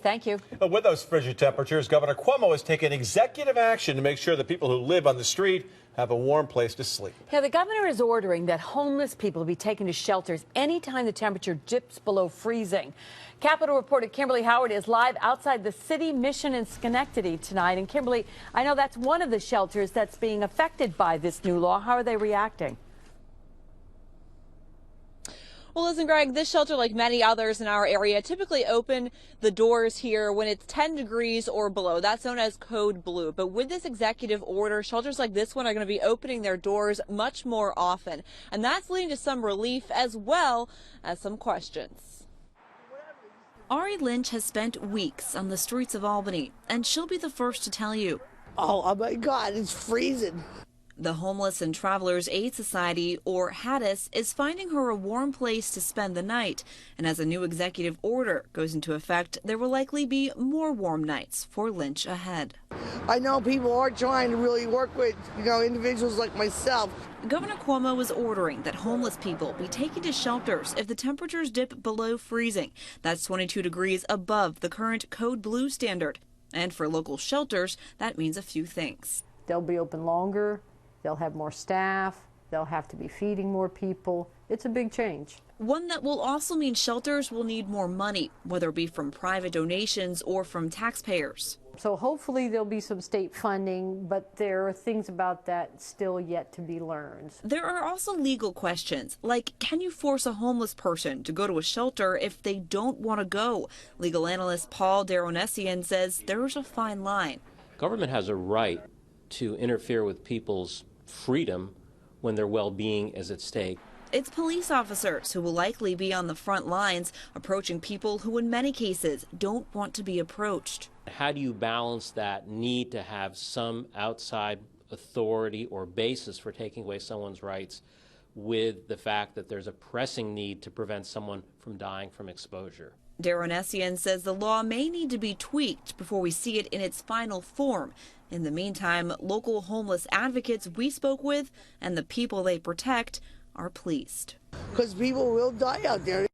Thank you. With those frigid temperatures, Governor Cuomo has taken executive action to make sure that people who live on the street have a warm place to sleep. Yeah, the governor is ordering that homeless people be taken to shelters anytime the temperature dips below freezing. Capitol reporter Kimberly Howard is live outside the City Mission in Schenectady tonight. And Kimberly, I know that's one of the shelters that's being affected by this new law. How are they reacting? Well, listen, Greg, this shelter, like many others in our area, typically open the doors here when it's 10 degrees or below. That's known as code blue. But with this executive order, shelters like this one are going to be opening their doors much more often. And that's leading to some relief as well as some questions. Arie Lynch has spent weeks on the streets of Albany, and she'll be the first to tell you. Oh my God, it's freezing. The Homeless and Travelers Aid Society, or HATAS, is finding her a warm place to spend the night. And as a new executive order goes into effect, there will likely be more warm nights for Lynch ahead. I know people are trying to really work with, individuals like myself. Governor Cuomo is ordering that homeless people be taken to shelters if the temperatures dip below freezing. That's 22 degrees above the current code blue standard. And for local shelters, that means a few things. They'll be open longer. They'll have more staff. They'll have to be feeding more people. It's a big change. One that will also mean shelters will need more money, whether it be from private donations or from taxpayers. So hopefully there'll be some state funding, but there are things about that still yet to be learned. There are also legal questions, like can you force a homeless person to go to a shelter if they don't want to go? Legal analyst Paul Daronessian says there's a fine line. Government has a right to interfere with people's freedom when their well-being is at stake. It's police officers who will likely be on the front lines, approaching people who in many cases don't want to be approached. How do you balance that need to have some outside authority or basis for taking away someone's rights with the fact that there's a pressing need to prevent someone from dying from exposure? Daronessian says the law may need to be tweaked before we see it in its final form. In the meantime, local homeless advocates we spoke with and the people they protect are pleased. Because people will die out there.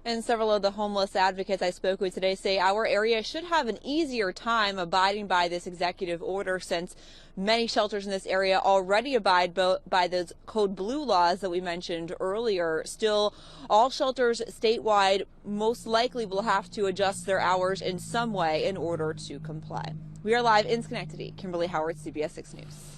And several of the homeless advocates I spoke with today say our area should have an easier time abiding by this executive order, since many shelters in this area already abide by those code blue laws that we mentioned earlier. Still, all shelters statewide most likely will have to adjust their hours in some way in order to comply. We are live in Schenectady. Kimberly Howard, CBS 6 News.